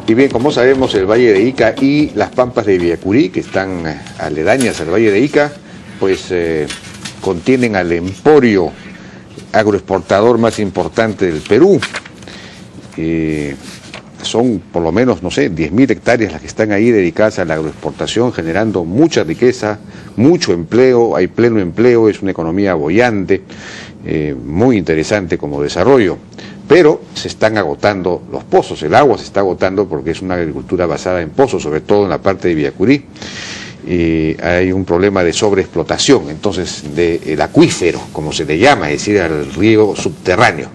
Y bien, como sabemos, el Valle de Ica y las Pampas de Villacurí, que están aledañas al Valle de Ica, pues contienen al emporio agroexportador más importante del Perú. Son por lo menos, no sé, 10.000 hectáreas las que están ahí dedicadas a la agroexportación, generando mucha riqueza, mucho empleo, hay pleno empleo, es una economía boyante, muy interesante como desarrollo. Pero se están agotando los pozos, el agua se está agotando porque es una agricultura basada en pozos, sobre todo en la parte de Villacurí. Hay un problema de sobreexplotación, entonces, del acuífero, como se le llama, es decir, al río subterráneo.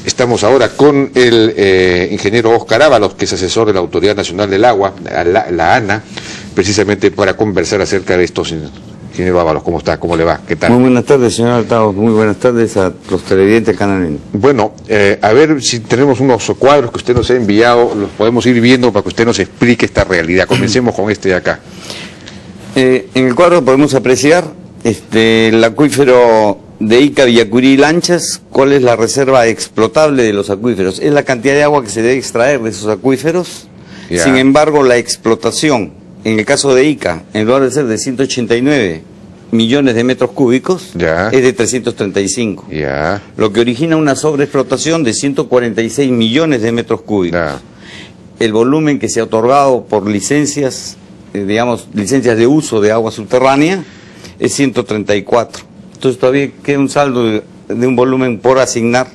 Estamos ahora con el ingeniero Óscar Ábalos, que es asesor de la Autoridad Nacional del Agua, la ANA, precisamente para conversar acerca de estos. Ingeniero Ábalos, ¿cómo está? ¿Cómo le va? ¿Qué tal? Muy buenas tardes, señor Altao. Muy buenas tardes a los televidentes del Canal N. Bueno, a ver si tenemos unos cuadros que usted nos ha enviado, los podemos ir viendo para que usted nos explique esta realidad. Comencemos con este de acá. En el cuadro podemos apreciar el acuífero de Ica, Villacurí y Lanchas. ¿Cuál es la reserva explotable de los acuíferos? Es la cantidad de agua que se debe extraer de esos acuíferos. Ya. Sin embargo, la explotación, en el caso de Ica, en lugar de ser de 189 millones de metros cúbicos, Ya. es de 335. Ya. Lo que origina una sobreexplotación de 146 millones de metros cúbicos. Ya. El volumen que se ha otorgado por licencias, digamos, licencias de uso de agua subterránea, es 134. Entonces todavía queda un saldo de un volumen por asignar.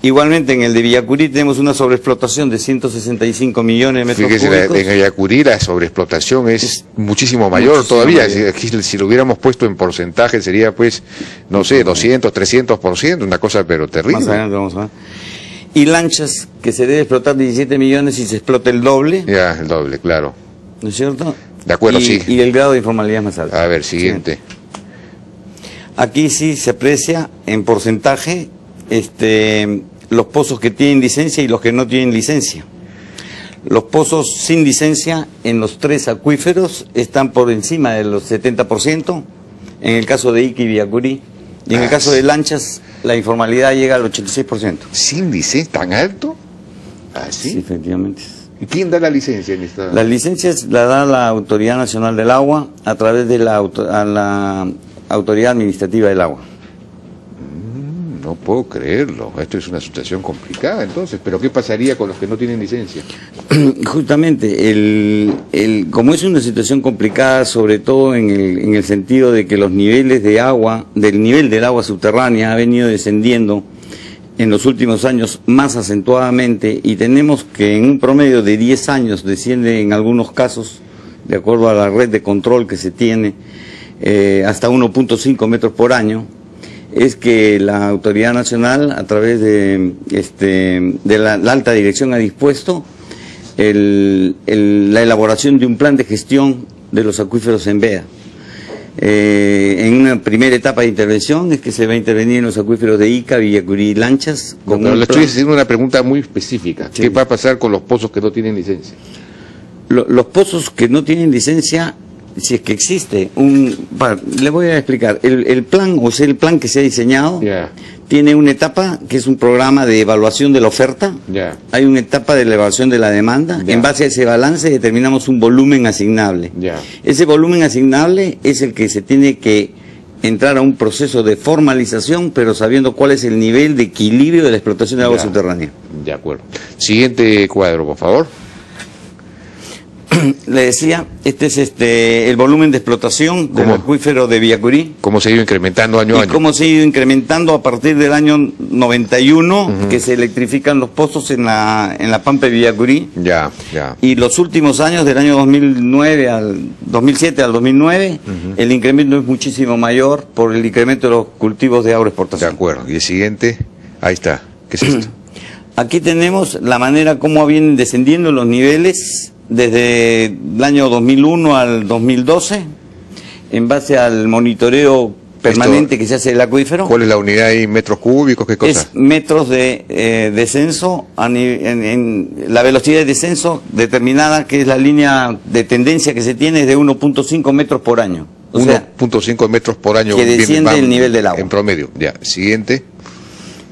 Igualmente en el de Villacurí tenemos una sobreexplotación de 165 millones de metros cúbicos. En Villacurí la sobreexplotación es muchísimo mayor muchísimo todavía. mayor. Aquí, si lo hubiéramos puesto en porcentaje sería, pues, no sé, 200, 300%, una cosa pero terrible. Más adelante vamos a ver. Y Lanchas, que se debe explotar 17 millones y se explota el doble, Ya, el doble, claro. ¿no es cierto? De acuerdo, y, sí. Y el grado de informalidad es más alto. A ver, siguiente. Aquí sí se aprecia en porcentaje los pozos que tienen licencia y los que no tienen licencia. Los pozos sin licencia en los tres acuíferos están por encima de los 70%, en el caso de Ica y Villacurí, y en el caso de Lanchas la informalidad llega al 86%. ¿Sin licencia tan alto? ¿Ah, Sí, sí? efectivamente. ¿Y quién da la licencia en esta? Las licencias las da la Autoridad Nacional del Agua a través de la Autoridad Administrativa del Agua. No puedo creerlo. Esto es una situación complicada entonces. ¿Pero qué pasaría con los que no tienen licencia? Justamente, como es una situación complicada, sobre todo en el sentido de que los niveles de agua, del nivel del agua subterránea ha venido descendiendo en los últimos años más acentuadamente, y tenemos que en un promedio de 10 años desciende en algunos casos, de acuerdo a la red de control que se tiene, hasta 1.5 metros por año. Es que la Autoridad Nacional, a través de la Alta Dirección, ha dispuesto la elaboración de un plan de gestión de los acuíferos en veda. En una primera etapa de intervención es que se va a intervenir en los acuíferos de Ica, Villacurí y Lanchas. Pero le estoy haciendo una pregunta muy específica. Sí. ¿Qué va a pasar con los pozos que no tienen licencia? Los pozos que no tienen licencia, si es que existe le voy a explicar. El plan, o sea, el plan que se ha diseñado, tiene una etapa que es un programa de evaluación de la oferta. Hay una etapa de la evaluación de la demanda. En base a ese balance determinamos un volumen asignable. Ese volumen asignable es el que se tiene que entrar a un proceso de formalización, pero sabiendo cuál es el nivel de equilibrio de la explotación de agua subterránea. De acuerdo. Siguiente cuadro, por favor. Le decía, este es el volumen de explotación del acuífero de Villacurí. ¿Cómo se ha ido incrementando año a año? Cómo se ha ido incrementando a partir del año 91, que se electrifican los pozos en la Pampa de Villacurí. Y los últimos años, del año 2007 al 2009, el incremento es muchísimo mayor por el incremento de los cultivos de agroexportación. De acuerdo. Y el siguiente, ahí está. ¿Qué es esto? Aquí tenemos la manera como vienen descendiendo los niveles desde el año 2001 al 2012, en base al monitoreo permanente que se hace del acuífero. ¿Cuál es la unidad ahí? ¿Metros cúbicos? ¿Qué cosa? Es metros de descenso, en la velocidad de descenso determinada, que es la línea de tendencia que se tiene, es de 1.5 metros por año. O 1.5 metros por año. Que desciende el nivel del agua. En promedio. Ya. Siguiente.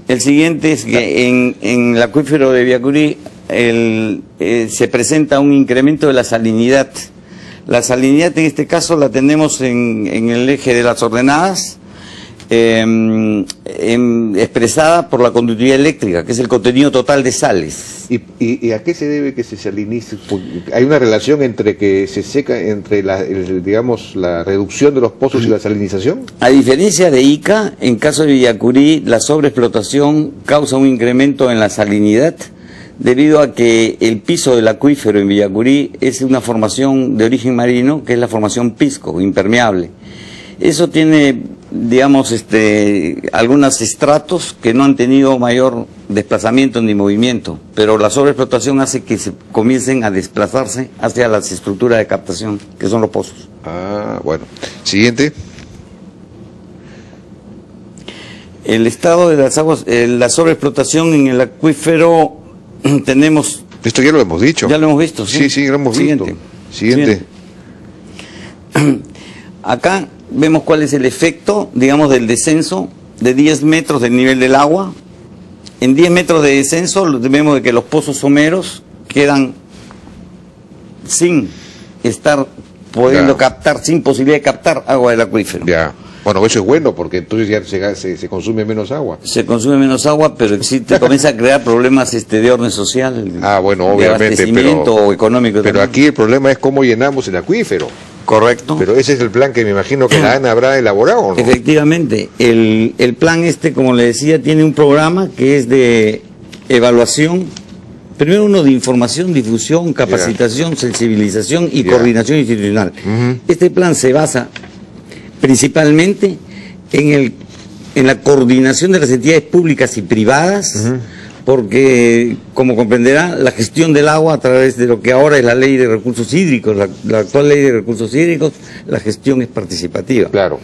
El siguiente es que en el acuífero de Villacurí se presenta un incremento de la salinidad. La salinidad en este caso la tenemos en el eje de las ordenadas, expresada por la conductividad eléctrica, que es el contenido total de sales. ¿Y a qué se debe que se salinice? ¿Hay una relación entre que se seca, entre digamos, la reducción de los pozos y la salinización? A diferencia de Ica, en caso de Villacurí, la sobreexplotación causa un incremento en la salinidad, debido a que el piso del acuífero en Villacurí es una formación de origen marino, que es la formación pisco, impermeable. Eso tiene, digamos, algunos estratos que no han tenido mayor desplazamiento ni movimiento, pero la sobreexplotación hace que se comiencen a desplazarse hacia las estructuras de captación, que son los pozos. Ah, bueno. Siguiente. El estado de las aguas, la sobreexplotación en el acuífero, tenemos... Esto ya lo hemos dicho. Ya lo hemos visto, sí. Sí, lo hemos visto. Siguiente. Acá vemos cuál es el efecto, digamos, del descenso de 10 metros del nivel del agua. En 10 metros de descenso vemos de que los pozos someros quedan sin estar pudiendo captar, sin posibilidad de captar agua del acuífero. Ya. Bueno, eso es bueno porque entonces ya se consume menos agua. Se consume menos agua, pero comienza a crear problemas de orden social. Ah, bueno, obviamente, de abastecimiento o económico. Pero aquí el problema es cómo llenamos el acuífero. Correcto. Pero ese es el plan que me imagino que la ANA habrá elaborado, ¿no? Efectivamente. El plan como le decía, tiene un programa que es de evaluación. Primero uno de información, difusión, capacitación, sensibilización y coordinación institucional. Este plan se basa principalmente en la coordinación de las entidades públicas y privadas, porque, como comprenderá, la gestión del agua a través de lo que ahora es la ley de recursos hídricos, la actual ley de recursos hídricos, la gestión es participativa. Claro.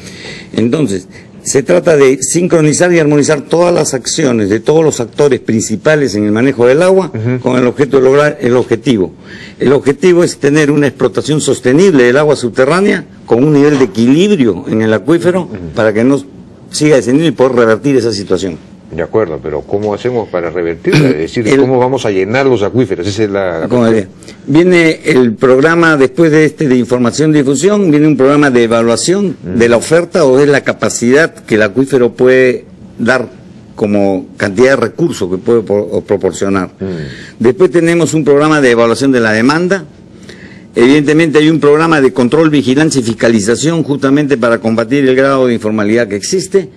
Entonces, se trata de sincronizar y armonizar todas las acciones de todos los actores principales en el manejo del agua con el objeto de lograr el objetivo. El objetivo es tener una explotación sostenible del agua subterránea con un nivel de equilibrio en el acuífero para que no siga descendiendo y poder revertir esa situación. De acuerdo, pero ¿cómo hacemos para revertirla? Es decir, ¿cómo vamos a llenar los acuíferos? Esa es la Viene el programa, después de información y difusión, viene un programa de evaluación de la oferta o de la capacidad que el acuífero puede dar como cantidad de recursos que puede proporcionar. Después tenemos un programa de evaluación de la demanda. Evidentemente hay un programa de control, vigilancia y fiscalización justamente para combatir el grado de informalidad que existe.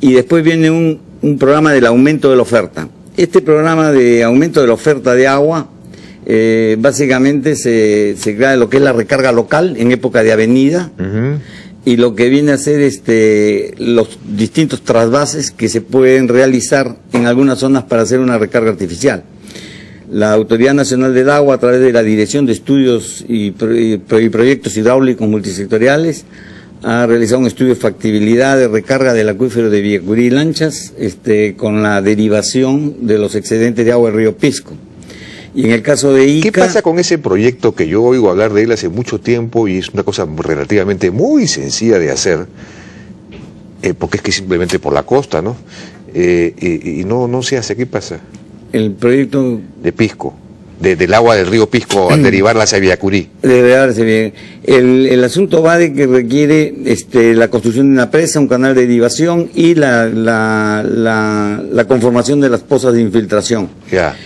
Y después viene un programa del aumento de la oferta. Este programa de aumento de la oferta de agua básicamente se crea lo que es la recarga local en época de avenida y lo que viene a ser los distintos trasvases que se pueden realizar en algunas zonas para hacer una recarga artificial. La Autoridad Nacional del Agua, a través de la Dirección de Estudios y Proyectos Hidráulicos Multisectoriales, ha realizado un estudio de factibilidad de recarga del acuífero de Villacurí y Lanchas, con la derivación de los excedentes de agua del río Pisco. Y en el caso de Ica... ¿Qué pasa con ese proyecto que yo oigo hablar de él hace mucho tiempo y es una cosa relativamente muy sencilla de hacer, porque es que simplemente por la costa, ¿no? Y no se hace, ¿qué pasa? El proyecto... De Pisco. Del agua del río Pisco al derivarla hacia Villacurí. El asunto va de que requiere la construcción de una presa, un canal de derivación y la conformación de las pozas de infiltración. Ya.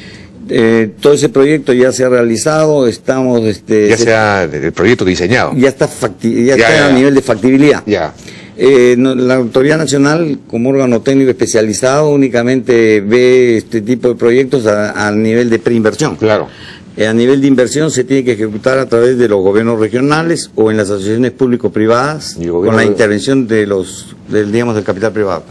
Todo ese proyecto ya se ha realizado, estamos... el proyecto diseñado. Ya está, a nivel de factibilidad. Ya. La Autoridad Nacional, como órgano técnico especializado, únicamente ve este tipo de proyectos a nivel de preinversión. Claro. A nivel de inversión se tiene que ejecutar a través de los gobiernos regionales o en las asociaciones público-privadas con la intervención del capital privado.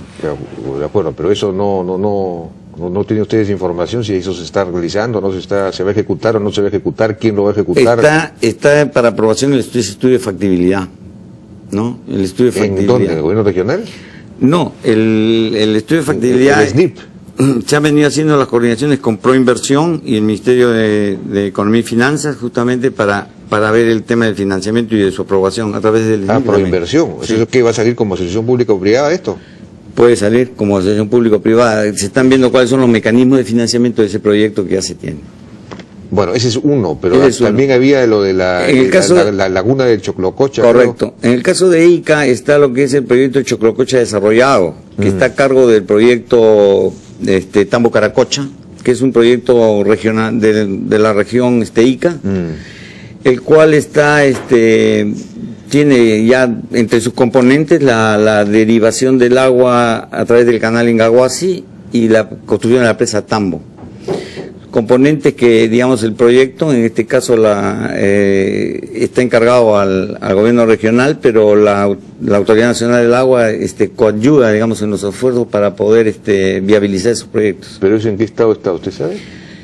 De acuerdo, pero eso no tiene ustedes información si eso se está realizando, se va a ejecutar o no se va a ejecutar, quién lo va a ejecutar. Está para aprobación el estudio de factibilidad. ¿No? El estudio de factibilidad. ¿En dónde? ¿En el gobierno regional? No, el estudio de factibilidad. El SNIP. Se han venido haciendo las coordinaciones con Proinversión y el Ministerio de Economía y Finanzas, justamente para ver el tema del financiamiento y de su aprobación a través del SNIP. Proinversión. Sí. ¿Eso es que va a salir como asociación pública o privada esto? Puede salir como asociación pública o privada. Se están viendo cuáles son los mecanismos de financiamiento de ese proyecto que ya se tiene. Bueno, ese es uno, pero también uno. había lo de la laguna del Choclococha. Correcto. ¿No? En el caso de Ica está lo que es el proyecto Choclococha desarrollado, que está a cargo del proyecto Tambo Caracocha, que es un proyecto regional de la región Ica, el cual está tiene ya entre sus componentes la derivación del agua a través del canal Ingahuasi y la construcción de la presa Tambo. Componentes que, digamos, el proyecto, en este caso está encargado al gobierno regional, pero la Autoridad Nacional del Agua coadyuva, digamos, en los esfuerzos para poder viabilizar esos proyectos. ¿Pero eso en qué estado está, usted sabe?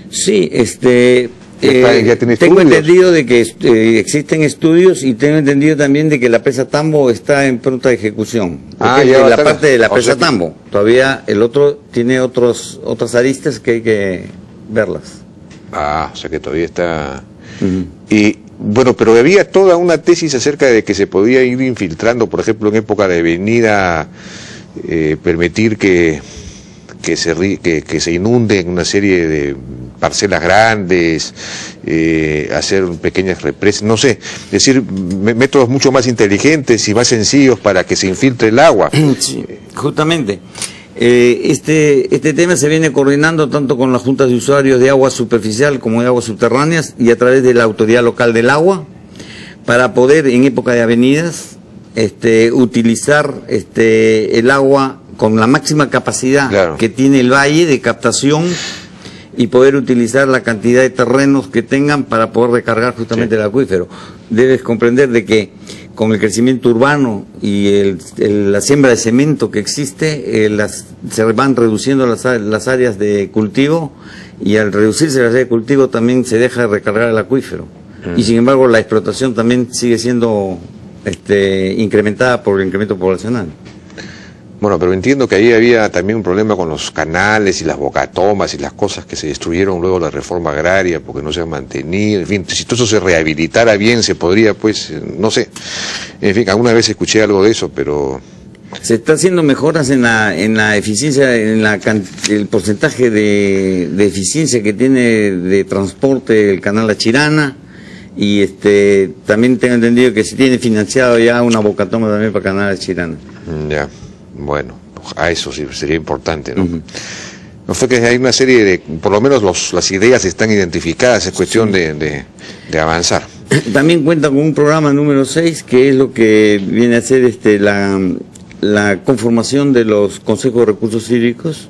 Sí, ¿Ya tiene tengo estudios? entendido de que existen estudios y tengo entendido también de que la presa Tambo está en pronta ejecución. Ya la parte de la presa Tambo. Todavía el otro tiene otras aristas que hay que verlas. O sea que todavía está... Y bueno, pero había toda una tesis acerca de que se podía ir infiltrando, por ejemplo, en época de avenida, permitir que se inunden una serie de parcelas grandes, hacer pequeñas represas, no sé, es decir, métodos mucho más inteligentes y más sencillos para que se infiltre el agua. Sí, justamente. Este tema se viene coordinando tanto con las juntas de usuarios de agua superficial como de aguas subterráneas y a través de la Autoridad Local del Agua para poder en época de avenidas utilizar el agua con la máxima capacidad que tiene el valle de captación y poder utilizar la cantidad de terrenos que tengan para poder recargar justamente el acuífero. Debes comprender de que con el crecimiento urbano y la siembra de cemento que existe, se van reduciendo las áreas de cultivo y al reducirse las áreas de cultivo también se deja de recargar el acuífero. Y sin embargo la explotación también sigue siendo incrementada por el incremento poblacional. Bueno, pero entiendo que ahí había también un problema con los canales y las bocatomas y las cosas que se destruyeron luego de la reforma agraria porque no se han mantenido. En fin, si todo eso se rehabilitara bien, se podría, pues, no sé. En fin, alguna vez escuché algo de eso, pero... Se está haciendo mejoras en la eficiencia, el porcentaje de eficiencia que tiene de transporte el canal La Chirana. Y también tengo entendido que se tiene financiado ya una bocatoma también para canal La Chirana. Ya. Bueno, a eso sí sería importante, ¿no? No sé que hay una serie de, por lo menos las ideas están identificadas, es cuestión de avanzar. También cuenta con un programa número 6, que es lo que viene a ser la conformación de los consejos de recursos hídricos,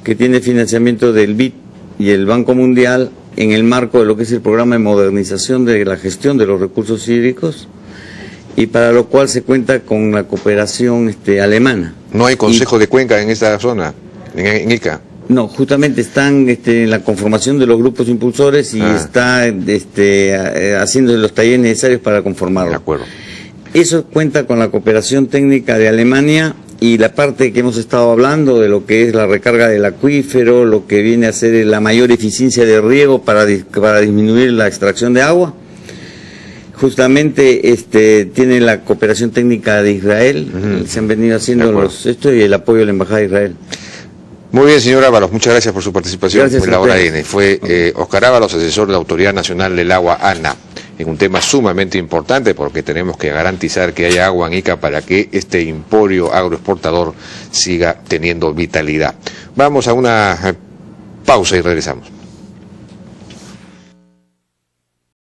que tiene financiamiento del BID y el Banco Mundial en el marco de lo que es el programa de modernización de la gestión de los recursos hídricos, y para lo cual se cuenta con la cooperación alemana. ¿No hay consejo de cuenca en esta zona, en Ica? No, justamente están en la conformación de los grupos impulsores y está haciendo los talleres necesarios para conformarlo. De acuerdo. Eso cuenta con la cooperación técnica de Alemania y la parte que hemos estado hablando de lo que es la recarga del acuífero, lo que viene a ser la mayor eficiencia de riego para disminuir la extracción de agua. Justamente tiene la cooperación técnica de Israel, se han venido haciendo esto y el apoyo de la Embajada de Israel. Muy bien, señor Ábalos, muchas gracias por su participación en la Hora N. Fue Oscar Ábalos, asesor de la Autoridad Nacional del Agua, ANA, en un tema sumamente importante porque tenemos que garantizar que haya agua en Ica para que este emporio agroexportador siga teniendo vitalidad. Vamos a una pausa y regresamos.